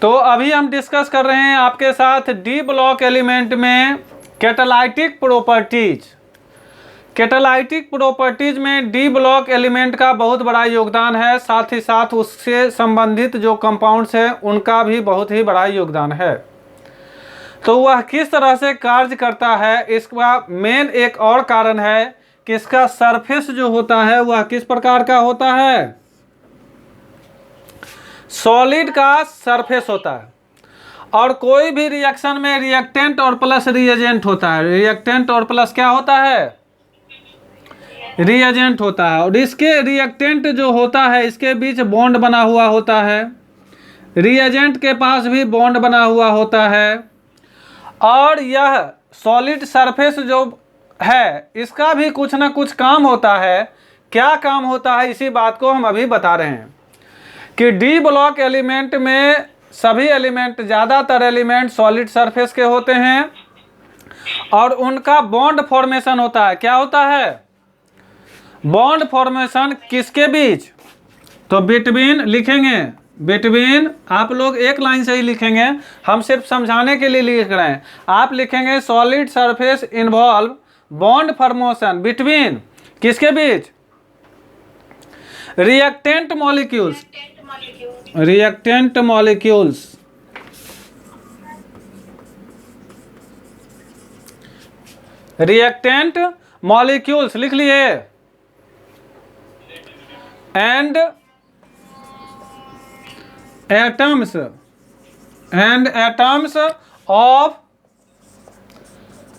तो अभी हम डिस्कस कर रहे हैं आपके साथ डी ब्लॉक एलिमेंट में कैटालाइटिक प्रॉपर्टीज। कैटालाइटिक प्रॉपर्टीज में डी ब्लॉक एलिमेंट का बहुत बड़ा योगदान है, साथ ही साथ उससे संबंधित जो कंपाउंड्स हैं उनका भी बहुत ही बड़ा योगदान है। तो वह किस तरह से कार्य करता है, इसका मेन एक और कारण है कि इसका सरफेस जो होता है वह किस प्रकार का होता है, सॉलिड का सरफेस होता है। और कोई भी रिएक्शन में रिएक्टेंट और प्लस रिएजेंट होता है। रिएक्टेंट और प्लस क्या होता है, रिएजेंट होता है। और इसके रिएक्टेंट जो होता है इसके बीच बॉन्ड बना हुआ होता है, रिएजेंट के पास भी बॉन्ड बना हुआ होता है। और यह सॉलिड सरफेस जो है इसका भी कुछ ना कुछ काम होता है। क्या काम होता है इसी बात को हम अभी बता रहे हैं कि डी ब्लॉक एलिमेंट में सभी एलिमेंट, ज़्यादातर एलिमेंट सॉलिड सरफेस के होते हैं और उनका बॉन्ड फॉर्मेशन होता है। क्या होता है, बॉन्ड फॉर्मेशन किसके बीच, तो बिटवीन लिखेंगे, बिटवीन आप लोग एक लाइन से ही लिखेंगे, हम सिर्फ समझाने के लिए लिख रहे हैं। आप लिखेंगे solid surface involve bond formation between किसके बीच, reactant molecules, reactant molecules, reactant molecules लिख लिए, and atoms, and atoms of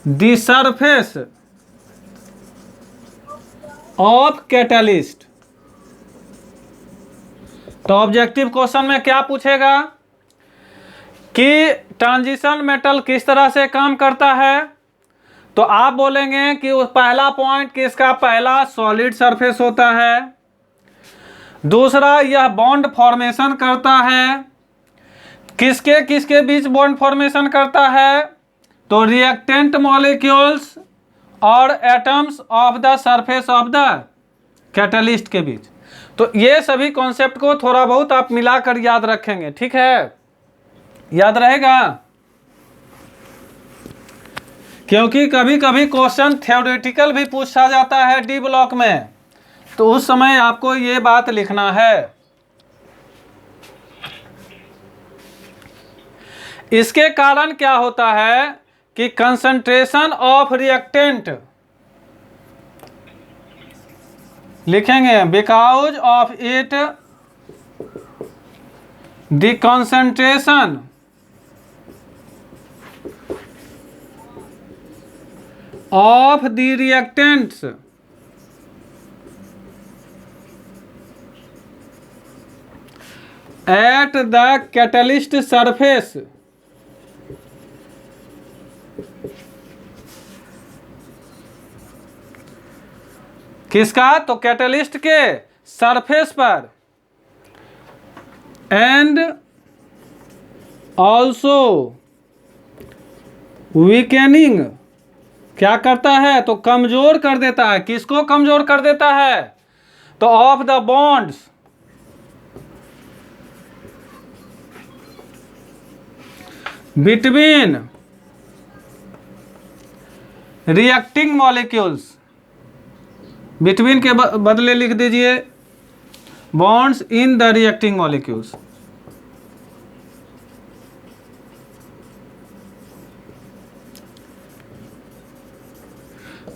the surface of catalyst. तो ऑब्जेक्टिव क्वेश्चन में क्या पूछेगा कि ट्रांजिशन मेटल किस तरह से काम करता है, तो आप बोलेंगे कि उस पहला पॉइंट कि इसका पहला सॉलिड सरफेस होता है, दूसरा यह बॉन्ड फॉर्मेशन करता है, किसके किसके बीच बॉन्ड फॉर्मेशन करता है, तो रिएक्टेंट मॉलिक्यूल्स और atoms of the surface of the catalyst के बीच। तो ये सभी कॉन्सेप्ट को थोड़ा बहुत आप मिलाकर याद रखेंगे, ठीक है, याद रहेगा, क्योंकि कभी कभी क्वेश्चन थ्योरेटिकल भी पूछा जाता है डी ब्लॉक में, तो उस समय आपको ये बात लिखना है। इसके कारण क्या होता है कि कंसंट्रेशन ऑफ रिएक्टेंट लिखेंगे, because of it the concentration of the reactants at the catalyst surface किसका, तो कैटलिस्ट के सरफेस पर, एंड ऑल्सो वीकेनिंग क्या करता है, तो कमजोर कर देता है। किसको कमजोर कर देता है, तो of the bonds between reacting molecules, between के बदले लिख दीजिए bonds in the reacting molecules.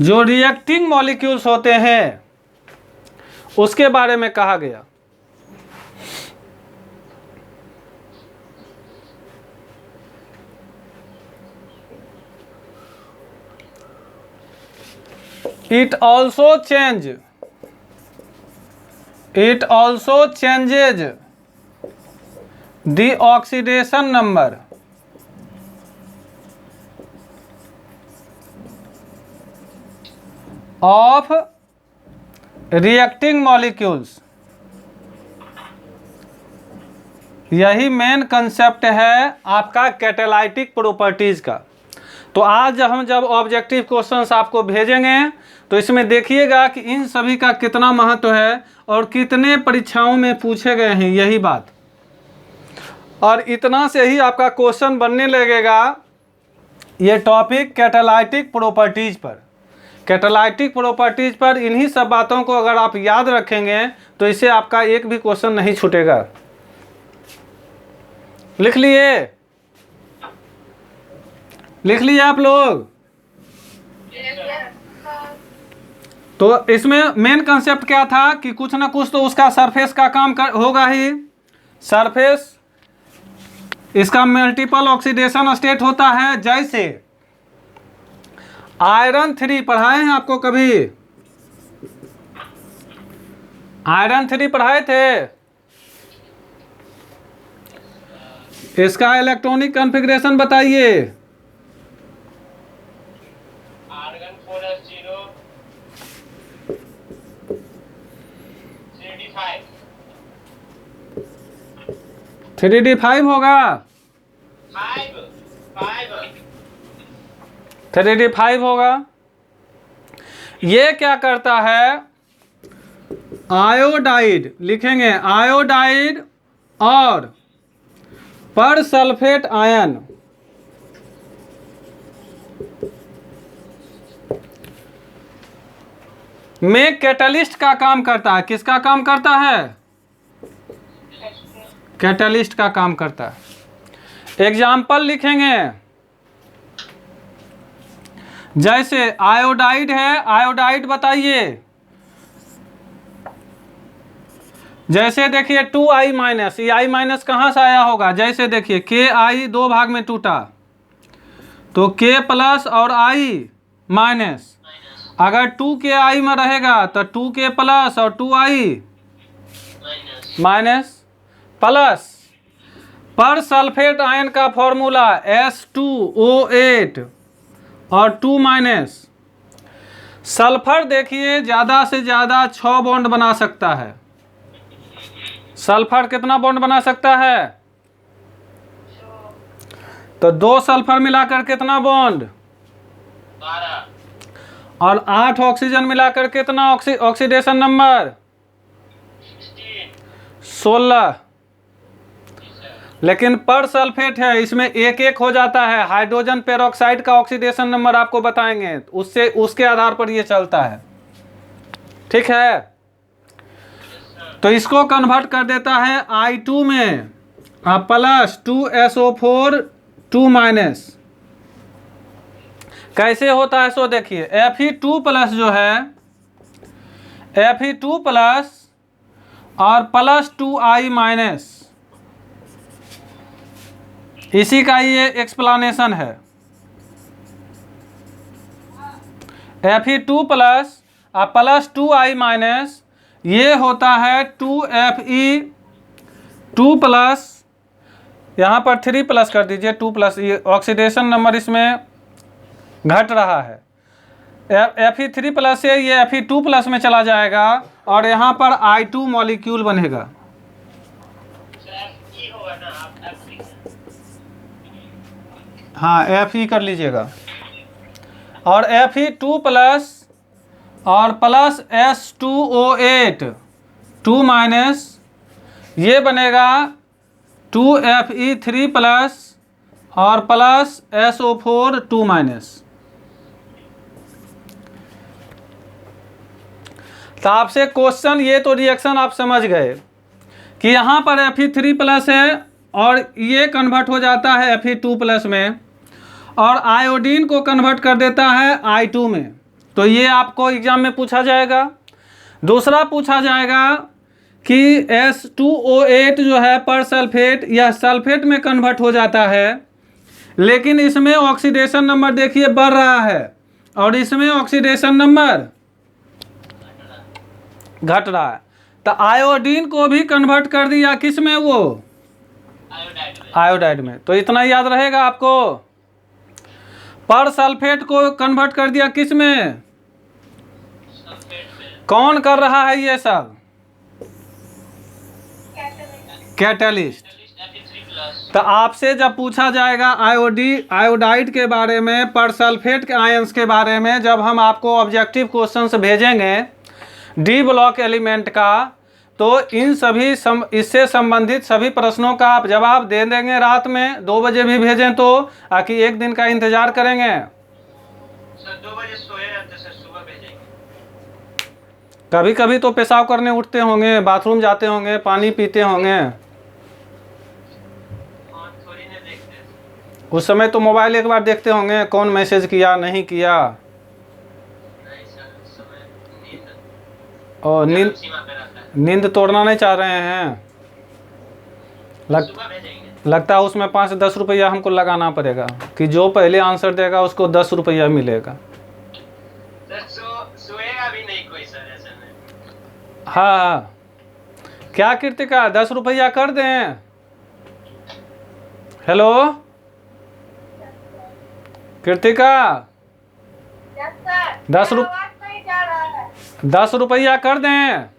जो रिएक्टिंग मॉलिक्यूल्स होते हैं उसके बारे में कहा गया। It also changes the oxidation number of reacting molecules। यही मेन कंसेप्ट है आपका कैटालाइटिक प्रॉपर्टीज का। तो आज हम जब ऑब्जेक्टिव क्वेश्चंस आपको भेजेंगे तो इसमें देखिएगा कि इन सभी का कितना महत्व है और कितने परीक्षाओं में पूछे गए हैं, यही बात। और इतना से ही आपका क्वेश्चन बनने लगेगा ये टॉपिक कैटालाइटिक प्रॉपर्टीज पर। कैटालाइटिक प्रॉपर्टीज पर इन्हीं सब बातों को अगर आप याद रखेंगे तो इससे आपका एक भी क्वेश्चन नहीं छूटेगा। लिख लिए आप लोग। तो इसमें मेन कंसेप्ट क्या था कि कुछ ना कुछ तो उसका सरफेस का काम होगा ही। सरफेस इसका मल्टीपल ऑक्सीडेशन स्टेट होता है। जैसे आयरन 3 पढ़ाए हैं आपको कभी? आयरन 3 पढ़ाए थे। इसका इलेक्ट्रॉनिक कॉन्फ़िगरेशन बताइए। आर्गन 4s0 3d5 होगा। 3d5 होगा। ये क्या करता है? आयोडाइड लिखेंगे, आयोडाइड और पर सल्फेट आयन में कैटलिस्ट का काम करता है। किसका काम करता है? कैटलिस्ट का काम करता है। एग्जाम्पल लिखेंगे, जैसे आयोडाइड है, आयोडाइड बताइए। जैसे देखिए 2I माइनस, ये I माइनस कहाँ से आया होगा? जैसे देखिए KI 2 भाग में टूटा तो K प्लस और I माइनस। अगर 2KI में रहेगा तो 2K प्लस और 2I माइनस। प्लस पर सल्फेट आयन का फॉर्मूला S2O8 और 2 माइनस। सल्फर देखिए ज़्यादा से ज़्यादा 6 बॉन्ड बना सकता है। सल्फर कितना बॉन्ड बना सकता है? तो 2 सल्फर मिलाकर कितना बॉन्ड? 12। और 8 ऑक्सीजन मिलाकर कितना ऑक्सीडेशन नंबर? 16। लेकिन पर सल्फेट है, इसमें एक एक हो जाता है। हाइड्रोजन पेरोक्साइड का ऑक्सीडेशन नंबर आपको बताएंगे, उससे उसके आधार पर ये चलता है। ठीक है, तो इसको कन्वर्ट कर देता है I2 में प्लस 2SO4 2 माइनस। कैसे होता है सो देखिए, Fe2 प्लस जो है, Fe2 प्लस और प्लस 2I माइनस, इसी का ये एक्सप्लेनेशन है। Fe2 प्लस और प्लस 2I माइनस, ये होता है 2Fe2 प्लस, यहाँ पर 3 प्लस कर दीजिए, 2 प्लस, ये ऑक्सीडेशन नंबर इसमें घट रहा है। Fe3 प्लस से ये Fe2 प्लस में चला जाएगा और यहाँ पर I2 मॉलिक्यूल बनेगा। हाँ, Fe कर लीजिएगा। और Fe2 प्लस और प्लस S2O8 2 माइनस, ये बनेगा 2Fe3 प्लस और प्लस SO4 2 माइनस। तो आपसे क्वेश्चन, ये तो रिएक्शन आप समझ गए कि यहाँ पर Fe3 प्लस है और ये कन्वर्ट हो जाता है Fe2 प्लस में और आयोडीन को कन्वर्ट कर देता है I2 में। तो ये आपको एग्जाम में पूछा जाएगा। दूसरा पूछा जाएगा कि S2O8 जो है पर सल्फेट या सल्फेट में कन्वर्ट हो जाता है, लेकिन इसमें ऑक्सीडेशन नंबर देखिए बढ़ रहा है और इसमें ऑक्सीडेशन नंबर घट रहा है। तो आयोडीन को भी कन्वर्ट कर दिया किस में? वो आयोडाइड में। तो इतना याद रहेगा आपको। पर सल्फेट को कन्वर्ट कर दिया किस में? कौन कर रहा है ये सब? कैटलिस्ट। तो आपसे जब पूछा जाएगा आयोडाइड के बारे में, परसल्फेट के आयंस के बारे में, जब हम आपको ऑब्जेक्टिव क्वेश्चंस भेजेंगे डी ब्लॉक एलिमेंट का, तो इन सभी इससे संबंधित सभी प्रश्नों का आप जवाब दे देंगे रात में 2 बजे भी भेजें तो, आकि एक दिन का इंतजार करेंगे? सर 2 बजे सोए रहते सर, सुबह भेजेंगे। कभी कभी तो पेशाब करने उठते होंगे, बाथरूम जाते होंगे, पानी पीते होंगे, हाँ थोड़ी ने देखते हैं। उस समय तो मोबाइल एक बार देखते होंगे कौन मैसेज किया नहीं किया। नहीं सर, उस समय नींद और नींद सीमा पे रहता है। नींद तोड़ना नहीं चाह रहे हैं? सुबह भेजेंगे। लगता है उसमें 5-10 रुपया हमको लगाना पड़ेगा कि जो पहले आंसर देगा उसको 10 रुपया मिलेगा। सर सोएगा भी नहीं कोई सर ऐसे में। हाँ, क्या कृतिका 10 रुपया कर दें? हेलो कृतिका, 10 रुपया कर दें?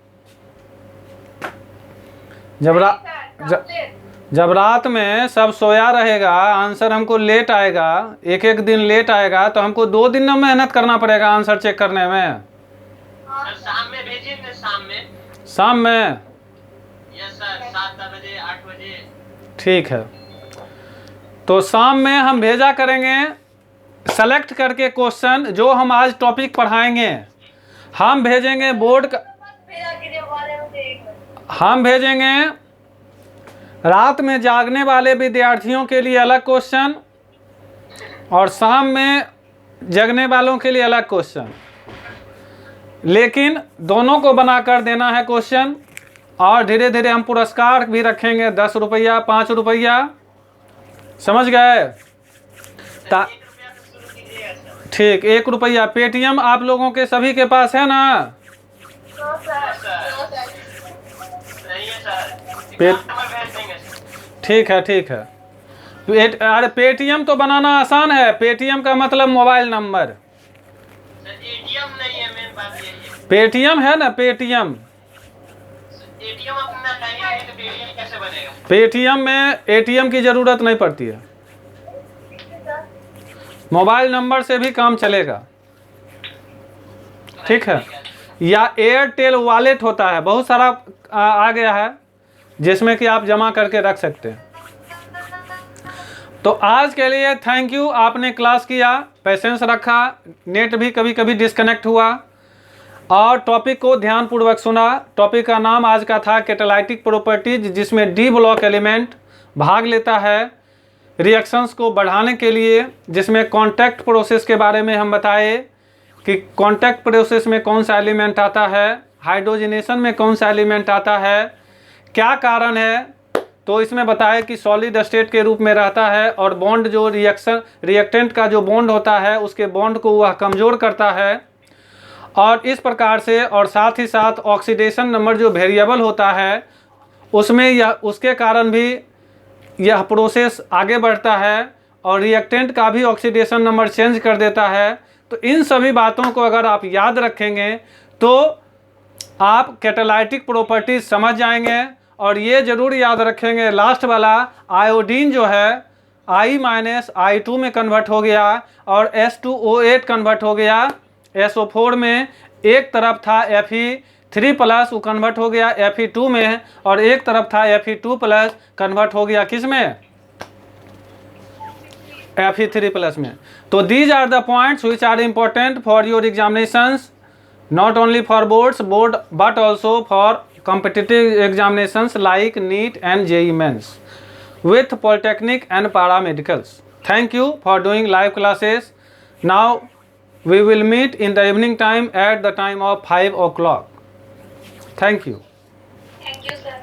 जब रात में सब सोया रहेगा, आंसर हमको लेट आएगा, एक दिन लेट आएगा, तो हमको 2 दिन में मेहनत करना पड़ेगा आंसर चेक करने में। सर शाम में भेजिए ना, शाम में? यस सर, 7 बजे 8 बजे। ठीक है, तो शाम में हम भेजा करेंगे सेलेक्ट करके क्वेश्चन जो हम आज टॉपिक पढ़ाएंगे। हम भेजेंगे बोर्ड का, हम भेजेंगे रात में जागने वाले विद्यार्थियों के लिए अलग क्वेश्चन और शाम में जगने वालों के लिए अलग क्वेश्चन, लेकिन दोनों को बनाकर देना है क्वेश्चन। और धीरे धीरे हम पुरस्कार भी रखेंगे, 10 रुपया 5 रुपया, समझ गए? ठीक, 1 रुपया पेटीएम आप लोगों के सभी के पास है ना? ठीक है ठीक है। अरे पेटीएम तो बनाना आसान है, पेटीएम का मतलब मोबाइल नंबर। एटीएम नहीं है, मेन बात ये है। पेटीएम है ना, पेटीएम। एटीएम अपना नहीं है तो पेटीएम कैसे बनेगा? पेटीएम में एटीएम की जरूरत नहीं पड़ती है, मोबाइल नंबर से भी काम चलेगा। ठीक है, या एयरटेल वॉलेट होता है, बहुत सारा आ गया है जिसमें कि आप जमा करके रख सकते हैं। तो आज के लिए थैंक यू, आपने क्लास किया, पेशेंस रखा, नेट भी कभी कभी डिस्कनेक्ट हुआ और टॉपिक को ध्यानपूर्वक सुना। टॉपिक का नाम आज का था कैटालाइटिक प्रॉपर्टीज, जिसमें डी ब्लॉक एलिमेंट भाग लेता है रिएक्शंस को बढ़ाने के लिए, जिसमें कॉन्टैक्ट प्रोसेस के बारे में हम बताए कि कॉन्टैक्ट प्रोसेस में कौन सा एलिमेंट आता है, हाइड्रोजनेशन में कौन सा एलिमेंट आता है, क्या कारण है। तो इसमें बताया कि सॉलिड स्टेट के रूप में रहता है और बॉन्ड जो रिएक्टेंट का जो बॉन्ड होता है उसके बॉन्ड को वह कमज़ोर करता है। और इस प्रकार से, और साथ ही साथ ऑक्सीडेशन नंबर जो वेरिएबल होता है उसमें उसके कारण भी यह प्रोसेस आगे बढ़ता है और रिएक्टेंट का भी ऑक्सीडेशन नंबर चेंज कर देता है। तो इन सभी बातों को अगर आप याद रखेंगे तो आप कैटालाइटिक प्रॉपर्टीज समझ जाएंगे। और ये जरूर याद रखेंगे, लास्ट वाला आयोडीन जो है I-I2 में कन्वर्ट हो गया और H2O8 कन्वर्ट हो गया SO4 में। एक तरफ था Fe3+, वो कन्वर्ट हो गया Fe2 में, और एक तरफ था Fe2+, कन्वर्ट हो गया किस में? Fe3+ में। तो these are the points which are important for your examinations, not only for board but also for competitive examinations like NEET and JEE Mains with Polytechnic and Paramedicals. Thank you for doing live classes. Now we will meet in the evening time at the time of 5 o'clock. Thank you. Thank you, sir.